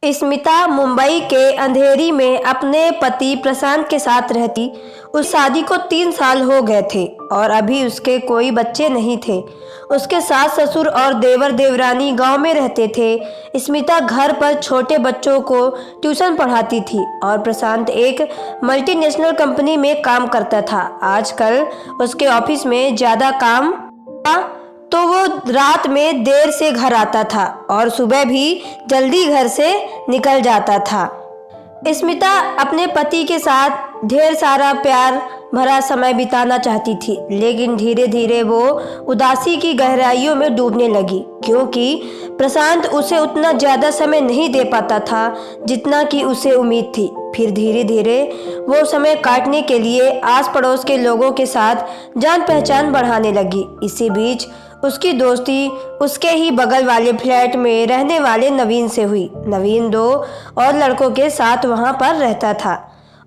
स्मिता मुंबई के अंधेरी में अपने पति प्रशांत के साथ रहती। उस शादी को 3 साल हो गए थे और अभी उसके कोई बच्चे नहीं थे। उसके सास ससुर और देवर देवरानी गांव में रहते थे। स्मिता घर पर छोटे बच्चों को ट्यूशन पढ़ाती थी और प्रशांत एक मल्टीनेशनल कंपनी में काम करता था। आजकल उसके ऑफिस में ज़्यादा काम था तो वो रात में देर से घर आता था और सुबह भी जल्दी घर से निकल जाता था। स्मिता अपने पति के साथ ढेर सारा प्यार भरा समय बिताना चाहती थी, लेकिन धीरे धीरे वो उदासी की गहराइयों में डूबने लगी, क्योंकि प्रशांत उसे उतना ज़्यादा समय नहीं दे पाता था जितना कि उसे उम्मीद थी। फिर धीरे धीरे वो समय काटने के लिए आस पड़ोस के लोगों के साथ जान पहचान बढ़ाने लगी। इसी बीच उसकी दोस्ती उसके ही बगल वाले फ्लैट में रहने वाले नवीन से हुई। नवीन 2 और लड़कों के साथ वहां पर रहता था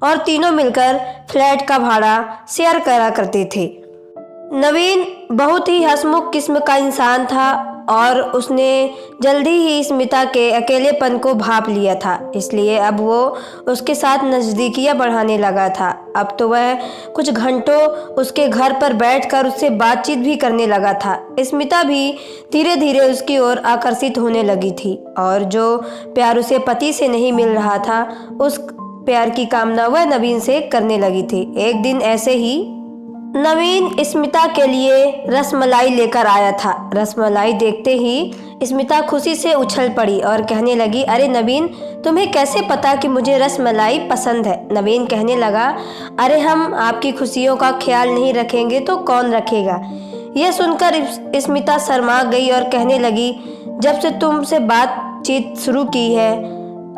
और तीनों मिलकर फ्लैट का भाड़ा शेयर करा करते थे। नवीन बहुत ही हंसमुख किस्म का इंसान था और उसने जल्दी ही स्मिता के अकेलेपन को भांप लिया था, इसलिए अब वो उसके साथ नज़दीकियाँ बढ़ाने लगा था। अब तो वह कुछ घंटों उसके घर पर बैठकर उससे बातचीत भी करने लगा था। स्मिता भी धीरे धीरे उसकी ओर आकर्षित होने लगी थी और जो प्यार उसे पति से नहीं मिल रहा था, उस प्यार की कामना वह नवीन से करने लगी थी। एक दिन ऐसे ही नवीन स्मिता के लिए रसमलाई लेकर आया था। रसमलाई देखते ही स्मिता खुशी से उछल पड़ी और कहने लगी, अरे नवीन, तुम्हें कैसे पता कि मुझे रसमलाई पसंद है? नवीन कहने लगा, अरे हम आपकी खुशियों का ख्याल नहीं रखेंगे तो कौन रखेगा? यह सुनकर स्मिता शर्मा गई और कहने लगी, जब से तुमसे बातचीत शुरू की है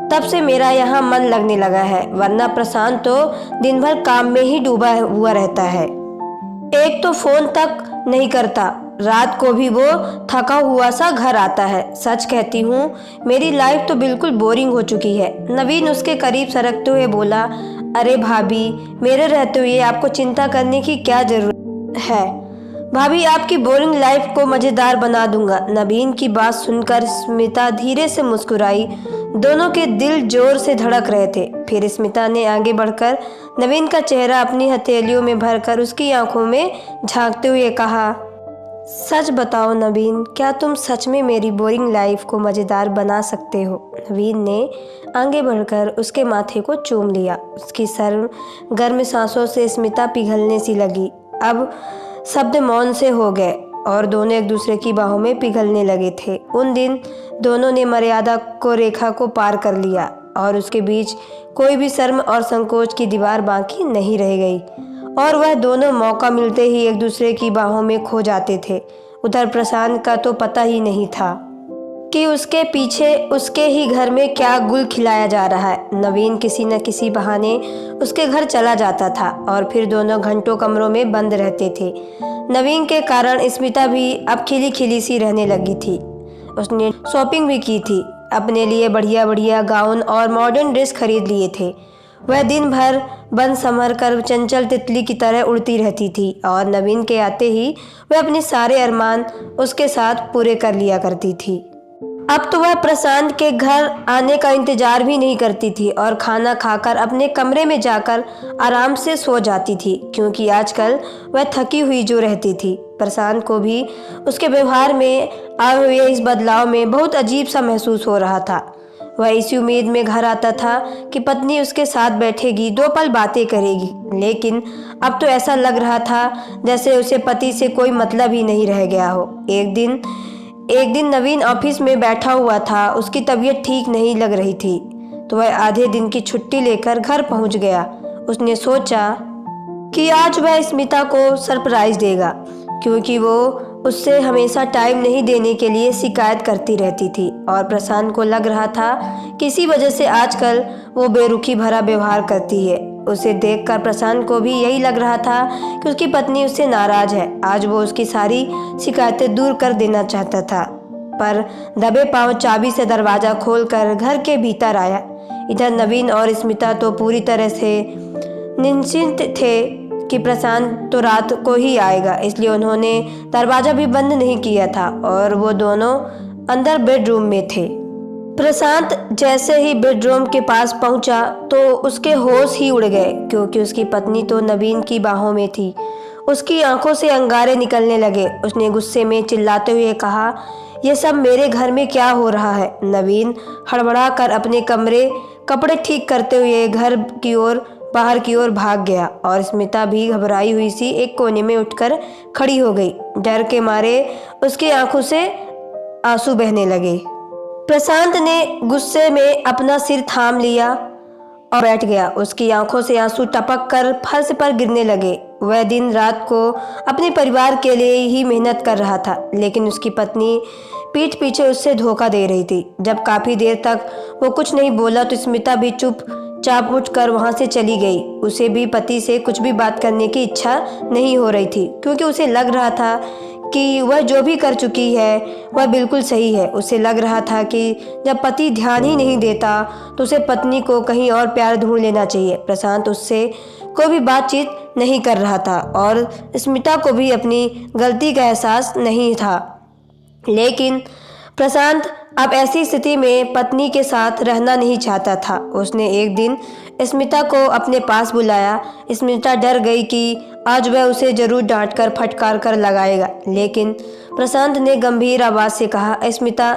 तब से मेरा यहाँ मन लगने लगा है, वरना प्रशांत तो दिन भर काम में ही डूबा हुआ रहता है। एक तो फोन तक नहीं करता, रात को भी वो थका हुआ सा घर आता है। सच कहती हूँ, मेरी लाइफ तो बिल्कुल बोरिंग हो चुकी है। नवीन उसके करीब सरकते हुए बोला, अरे भाभी, मेरे रहते हुए आपको चिंता करने की क्या जरूरत है? भाभी, आपकी बोरिंग लाइफ को मज़ेदार बना दूंगा। नवीन की बात सुनकर स्मिता धीरे से मुस्कुराई। दोनों के दिल जोर से धड़क रहे थे। फिर स्मिता ने आगे बढ़कर नवीन का चेहरा अपनी हथेलियों में भरकर उसकी आंखों में झांकते हुए कहा, सच बताओ नवीन, क्या तुम सच में मेरी बोरिंग लाइफ को मज़ेदार बना सकते हो? नवीन ने आगे बढ़कर उसके माथे को चूम लिया। उसकी गर्म सांसों से स्मिता पिघलने सी लगी। अब शब्द मौन से हो गए और दोनों एक दूसरे की बाहों में पिघलने लगे थे। उन दिन दोनों ने मर्यादा को रेखा को पार कर लिया और उसके बीच कोई भी शर्म और संकोच की दीवार बाकी नहीं रह गई और वह दोनों मौका मिलते ही एक दूसरे की बाहों में खो जाते थे। उधर प्रशांत का तो पता ही नहीं था कि उसके पीछे उसके ही घर में क्या गुल खिलाया जा रहा है। नवीन किसी न किसी बहाने उसके घर चला जाता था और फिर दोनों घंटों कमरों में बंद रहते थे। नवीन के कारण स्मिता भी अब खिली खिली सी रहने लगी थी। उसने शॉपिंग भी की थी, अपने लिए बढ़िया बढ़िया गाउन और मॉडर्न ड्रेस खरीद लिए थे। वह दिन भर बन संभर कर चंचल तितली की तरह उड़ती रहती थी और नवीन के आते ही वह अपने सारे अरमान उसके साथ पूरे कर लिया करती थी। अब तो वह प्रशांत के घर आने का इंतजार भी नहीं करती थी और खाना खाकर अपने कमरे में जाकर आराम से सो जाती थी, क्योंकि आजकल वह थकी हुई जो रहती थी। प्रशांत को भी उसके व्यवहार में आए हुए इस बदलाव में बहुत अजीब सा महसूस हो रहा था। वह इसी उम्मीद में घर आता था कि पत्नी उसके साथ बैठेगी, 2 पल बातें करेगी, लेकिन अब तो ऐसा लग रहा था जैसे उसे पति से कोई मतलब ही नहीं रह गया हो। एक दिन नवीन ऑफिस में बैठा हुआ था। उसकी तबीयत ठीक नहीं लग रही थी तो वह आधे दिन की छुट्टी लेकर घर पहुंच गया। उसने सोचा कि आज वह स्मिता को सरप्राइज देगा, क्योंकि वो उससे हमेशा टाइम नहीं देने के लिए शिकायत करती रहती थी और प्रशांत को लग रहा था कि इसी वजह से आजकल वो बेरुखी भरा व्यवहार करती है। उसे देखकर प्रशांत को भी यही लग रहा था कि उसकी पत्नी उससे नाराज है। आज वो उसकी सारी शिकायतें दूर कर देना चाहता था, पर दबे पांव चाबी से दरवाज़ा खोलकर घर के भीतर आया। इधर नवीन और स्मिता तो पूरी तरह से निश्चिंत थे कि प्रशांत तो रात को ही आएगा, इसलिए उन्होंने दरवाज़ा भी बंद नहीं किया था और वो दोनों अंदर बेडरूम में थे। प्रशांत जैसे ही बेडरूम के पास पहुंचा तो उसके होश ही उड़ गए, क्योंकि उसकी पत्नी तो नवीन की बाहों में थी। उसकी आंखों से अंगारे निकलने लगे। उसने गुस्से में चिल्लाते हुए कहा, यह सब मेरे घर में क्या हो रहा है? नवीन हड़बड़ा कर अपने कपड़े ठीक करते हुए घर की ओर बाहर की ओर भाग गया और स्मिता भी घबराई हुई सी एक कोने में उठकर खड़ी हो गई। डर के मारे उसकी आंखों से आंसू बहने लगे। प्रशांत ने गुस्से में अपना सिर थाम लिया और बैठ गया। उसकी आंखों से आंसू टपक कर फर्श पर गिरने लगे। वह दिन रात को अपने परिवार के लिए ही मेहनत कर रहा था, लेकिन उसकी पत्नी पीठ पीछे उससे धोखा दे रही थी। जब काफ़ी देर तक वो कुछ नहीं बोला तो स्मिता भी चुपचाप उठकर वहाँ से चली गई। उसे भी पति से कुछ भी बात करने की इच्छा नहीं हो रही थी, क्योंकि उसे लग रहा था कि वह जो भी कर चुकी है वह बिल्कुल सही है। उसे लग रहा था कि जब पति ध्यान ही नहीं देता तो उसे पत्नी को कहीं और प्यार ढूंढ लेना चाहिए। प्रशांत उससे कोई भी बातचीत नहीं कर रहा था और स्मिता को भी अपनी गलती का एहसास नहीं था। लेकिन प्रशांत अब ऐसी स्थिति में पत्नी के साथ रहना नहीं चाहता था। उसने एक दिन स्मिता को अपने पास बुलाया। स्मिता डर गई कि आज वह उसे जरूर डांट कर फटकार कर लगाएगा, लेकिन प्रशांत ने गंभीर आवाज़ से कहा, स्मिता,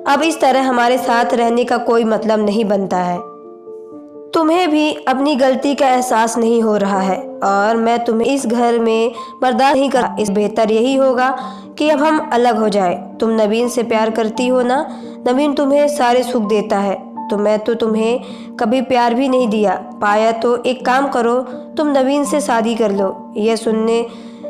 अब इस तरह हमारे साथ रहने का कोई मतलब नहीं बनता है। तुम्हें भी अपनी गलती का एहसास नहीं हो रहा है और मैं तुम्हें इस घर में बर्दाश्त नहीं कर। इस बेहतर यही होगा कि अब हम अलग हो जाए। तुम नवीन से प्यार करती हो ना? नवीन तुम्हें सारे सुख देता है, तो मैं तो तुम्हें कभी प्यार भी नहीं दिया पाया। तो एक काम करो, तुम नवीन से शादी कर लो। यह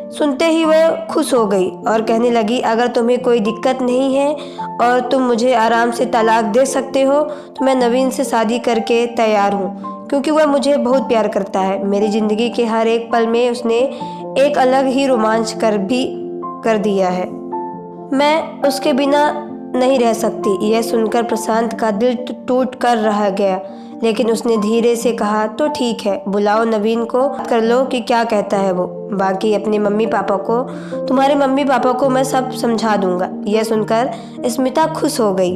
सुनते ही वह खुश हो गई और कहने लगी, अगर तुम्हें कोई दिक्कत नहीं है और तुम मुझे आराम से तलाक दे सकते हो तो मैं नवीन से शादी करके तैयार हूँ, क्योंकि वह मुझे बहुत प्यार करता है। मेरी ज़िंदगी के हर एक पल में उसने एक अलग ही रोमांच कर दिया है। मैं उसके बिना नहीं रह सकती। यह सुनकर प्रशांत का दिल टूट कर रह गया, लेकिन उसने धीरे से कहा, तो ठीक है, बुलाओ नवीन को, कर लो कि क्या कहता है वो। बाकी अपने तुम्हारे मम्मी पापा को मैं सब समझा दूंगा। यह सुनकर स्मिता खुश हो गई,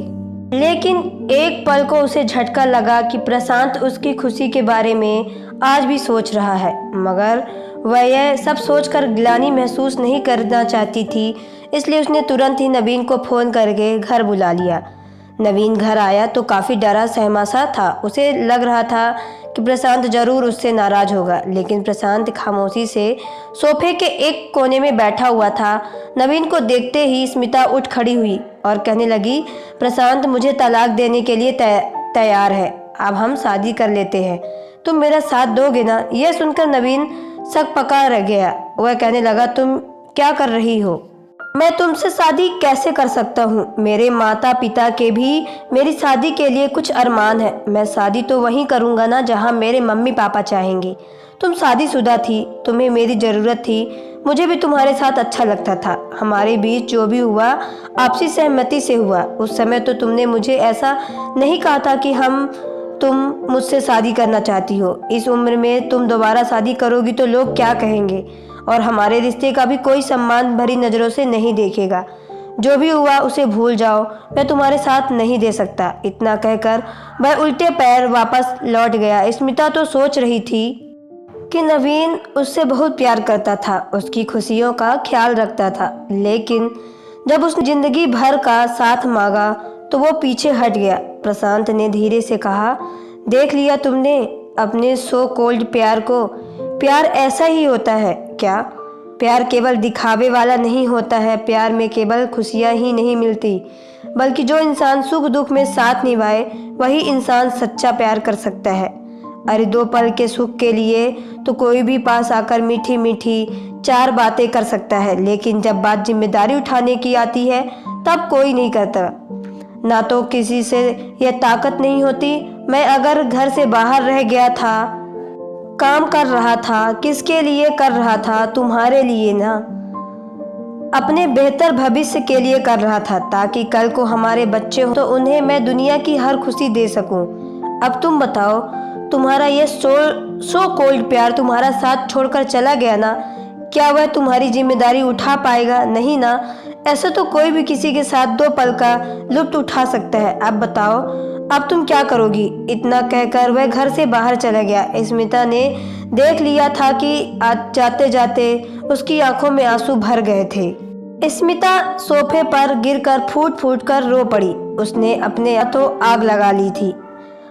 लेकिन एक पल को उसे झटका लगा कि प्रशांत उसकी खुशी के बारे में आज भी सोच रहा है, मगर वह यह सब सोचकर ग्लानि महसूस नहीं करना चाहती थी। इसलिए उसने तुरंत ही नवीन को फ़ोन करके घर बुला लिया। नवीन घर आया तो काफ़ी डरा सहमा सा था। उसे लग रहा था कि प्रशांत जरूर उससे नाराज़ होगा, लेकिन प्रशांत खामोशी से सोफे के एक कोने में बैठा हुआ था। नवीन को देखते ही स्मिता उठ खड़ी हुई और कहने लगी, प्रशांत मुझे तलाक देने के लिए तैयार है, अब हम शादी कर लेते हैं, तुम मेरा साथ दोगे ना? यह सुनकर नवीन शक पका रह गया। वह कहने लगा, तुम क्या कर रही हो? मैं तुमसे शादी कैसे कर सकता हूँ? मेरे माता पिता के भी मेरी शादी के लिए कुछ अरमान है। मैं शादी तो वहीं करूँगा ना जहाँ मेरे मम्मी पापा चाहेंगे। तुम शादीशुदा थी, तुम्हें मेरी ज़रूरत थी, मुझे भी तुम्हारे साथ अच्छा लगता था। हमारे बीच जो भी हुआ आपसी सहमति से हुआ। उस समय तो तुमने मुझे ऐसा नहीं कहा था कि तुम मुझसे शादी करना चाहती हो। इस उम्र में तुम दोबारा शादी करोगी तो लोग क्या कहेंगे और हमारे रिश्ते का भी कोई सम्मान भरी नज़रों से नहीं देखेगा। जो भी हुआ उसे भूल जाओ, मैं तुम्हारे साथ नहीं दे सकता। इतना कहकर वह उल्टे पैर वापस लौट गया। स्मिता तो सोच रही थी कि नवीन उससे बहुत प्यार करता था, उसकी खुशियों का ख्याल रखता था, लेकिन जब उसने जिंदगी भर का साथ मांगा तो वो पीछे हट गया। प्रशांत ने धीरे से कहा, देख लिया तुमने अपने सो कोल्ड प्यार को? प्यार ऐसा ही होता है क्या? प्यार केवल दिखावे वाला नहीं होता है। प्यार में केवल खुशियाँ ही नहीं मिलती, बल्कि जो इंसान सुख दुख में साथ निभाए वही इंसान सच्चा प्यार कर सकता है। अरे 2 पल के सुख के लिए तो कोई भी पास आकर मीठी मीठी 4 बातें कर सकता है, लेकिन जब बात जिम्मेदारी उठाने की आती है तब कोई नहीं करता। ना तो किसी से यह ताकत नहीं होती। मैं अगर घर से बाहर रह गया था, काम कर रहा था, किसके लिए कर रहा था? तुम्हारे लिए ना, अपने बेहतर भविष्य के लिए कर रहा था, ताकि कल को हमारे बच्चे हो तो उन्हें मैं दुनिया की हर खुशी दे सकूं। अब तुम बताओ, तुम्हारा ये सो कोल्ड प्यार तुम्हारा साथ छोड़कर चला गया ना, क्या वह तुम्हारी जिम्मेदारी उठा पाएगा? नहीं ना। ऐसा तो कोई भी किसी के साथ 2 पल का लुत्फ उठा सकता है। अब बताओ, अब तुम क्या करोगी? इतना कहकर वह घर से बाहर चला गया। स्मिता ने देख लिया था कि आज जाते जाते उसकी आंखों में आंसू भर गए थे। स्मिता सोफे पर गिरकर फूट फूट कर रो पड़ी। उसने अपने हाथों आग लगा ली थी।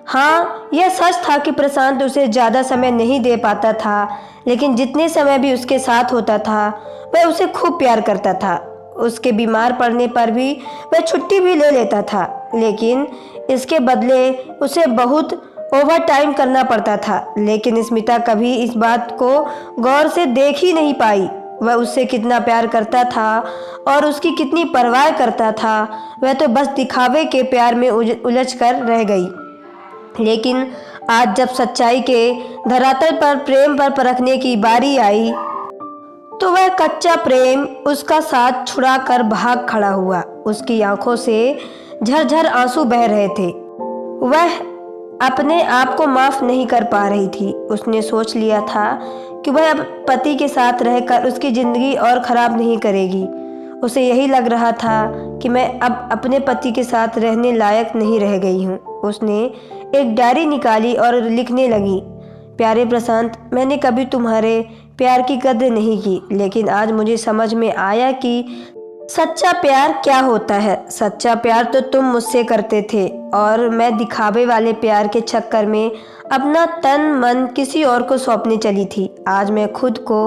हाँ, यह सच था कि प्रशांत उसे ज़्यादा समय नहीं दे पाता था, लेकिन जितने समय भी उसके साथ होता था वह उसे खूब प्यार करता था। उसके बीमार पड़ने पर भी वह छुट्टी भी ले लेता था, लेकिन इसके बदले उसे बहुत ओवर टाइम करना पड़ता था। लेकिन स्मिता कभी इस बात को गौर से देख ही नहीं पाई। वह उससे कितना प्यार करता था और उसकी कितनी परवाह करता था, वह तो बस दिखावे के प्यार में उलझ कर रह गई। लेकिन आज जब सच्चाई के धरातल पर प्रेम पर परखने की बारी आई, तो वह कच्चा प्रेम उसका साथ छुड़ा कर भाग खड़ा हुआ। उसकी आंखों से झरझर आंसू बह रहे थे। वह अपने आप को माफ नहीं कर पा रही थी। उसने सोच लिया था कि वह अब पति के साथ रहकर उसकी जिंदगी और खराब नहीं करेगी। उसे यही लग रहा था कि मैं अब अपने पति के साथ रहने लायक नहीं रह गई हूँ। उसने एक डायरी निकाली और लिखने लगी, प्यारे प्रशांत, मैंने कभी तुम्हारे प्यार की कद्र नहीं की, लेकिन आज मुझे समझ में आया कि सच्चा प्यार क्या होता है। सच्चा प्यार तो तुम मुझसे करते थे और मैं दिखावे वाले प्यार के चक्कर में अपना तन मन किसी और को सौंपने चली थी। आज मैं खुद को।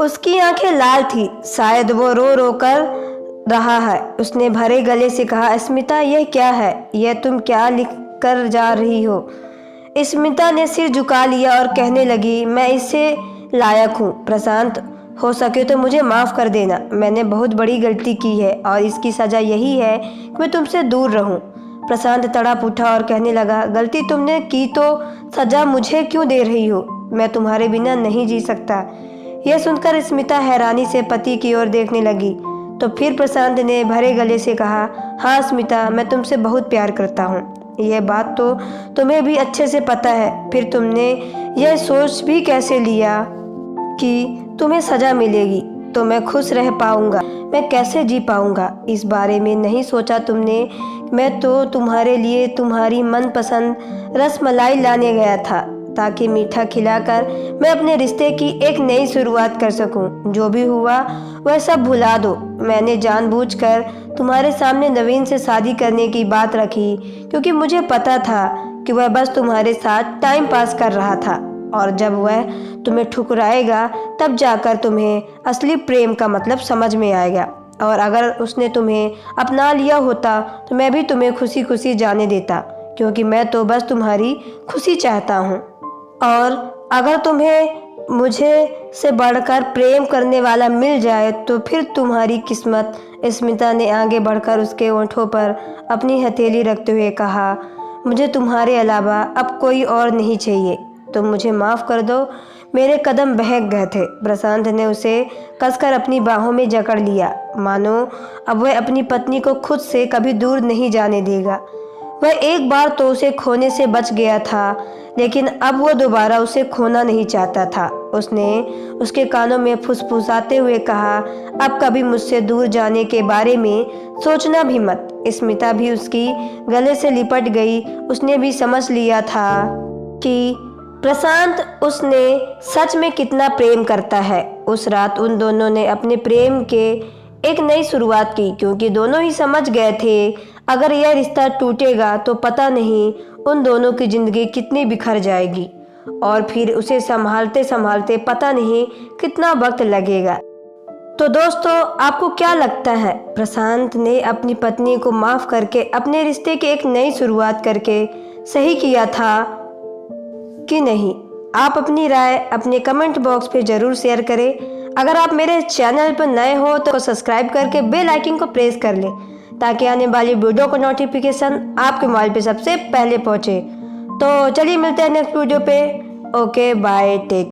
उसकी आंखें लाल थी, शायद वो रो रो कर रहा है। उसने भरे गले से कहा, स्मिता, यह क्या है? यह तुम क्या लिख कर जा रही हो? स्मिता ने सिर झुका लिया और कहने लगी, मैं इससे लायक हूँ प्रशांत, हो सके तो मुझे माफ़ कर देना। मैंने बहुत बड़ी गलती की है और इसकी सज़ा यही है कि मैं तुमसे दूर रहूँ। प्रशांत तड़प उठा और कहने लगा, गलती तुमने की तो सज़ा मुझे क्यों दे रही हो? मैं तुम्हारे बिना नहीं जी सकता। यह सुनकर स्मिता हैरानी से पति की ओर देखने लगी। तो फिर प्रशांत ने भरे गले से कहा, हाँ स्मिता, मैं तुमसे बहुत प्यार करता हूँ। यह बात तो तुम्हें भी अच्छे से पता है। फिर तुमने यह सोच भी कैसे लिया कि तुम्हें सज़ा मिलेगी तो मैं खुश रह पाऊंगा? मैं कैसे जी पाऊंगा? इस बारे में नहीं सोचा तुमने। मैं तो तुम्हारे लिए तुम्हारी मनपसंद रसमलाई लाने गया था ताकि मीठा खिलाकर मैं अपने रिश्ते की एक नई शुरुआत कर सकूं। जो भी हुआ वह सब भुला दो। मैंने जानबूझकर तुम्हारे सामने नवीन से शादी करने की बात रखी क्योंकि मुझे पता था कि वह बस तुम्हारे साथ टाइम पास कर रहा था, और जब वह तुम्हें ठुकराएगा तब जाकर तुम्हें असली प्रेम का मतलब समझ में आएगा। और अगर उसने तुम्हें अपना लिया होता तो मैं भी तुम्हें खुशी खुशी जाने देता, क्योंकि मैं तो बस तुम्हारी खुशी चाहता हूँ। और अगर तुम्हें मुझे से बढ़कर प्रेम करने वाला मिल जाए तो फिर तुम्हारी किस्मत। स्मिता ने आगे बढ़कर उसके होंठों पर अपनी हथेली रखते हुए कहा, मुझे तुम्हारे अलावा अब कोई और नहीं चाहिए। तुम मुझे माफ़ कर दो। मेरे कदम बहक गए थे। प्रशांत ने उसे कसकर अपनी बाहों में जकड़ लिया, मानो अब वह अपनी पत्नी को खुद से कभी दूर नहीं जाने देगा। वह एक बार तो उसे खोने से बच गया था, लेकिन अब वो दोबारा उसे खोना नहीं चाहता था। उसने उसके कानों में फुसफुसाते हुए कहा, अब कभी मुझसे दूर जाने के बारे में सोचना भी मत। स्मिता भी उसकी गले से लिपट गई। उसने भी समझ लिया था कि प्रशांत उसने सच में कितना प्रेम करता है। उस रात उन दोनों ने अपने प्रेम के एक नई शुरुआत की, क्योंकि दोनों ही समझ गए थे अगर यह रिश्ता टूटेगा तो पता नहीं उन दोनों की जिंदगी कितनी बिखर जाएगी, और फिर उसे संभालते संभालते पता नहीं कितना वक्त लगेगा। तो दोस्तों, आपको क्या लगता है, प्रशांत ने अपनी पत्नी को माफ़ करके अपने रिश्ते की एक नई शुरुआत करके सही किया था कि नहीं? आप अपनी राय अपने कमेंट बॉक्स पे ज़रूर शेयर करें। अगर आप मेरे चैनल पर नए हो तो सब्सक्राइब करके बेल आइकन को प्रेस कर लें, ताकि आने वाली वीडियो का नोटिफिकेशन आपके मोबाइल पे सबसे पहले पहुंचे। तो चलिए मिलते हैं नेक्स्ट वीडियो पे। Okay, bye, take.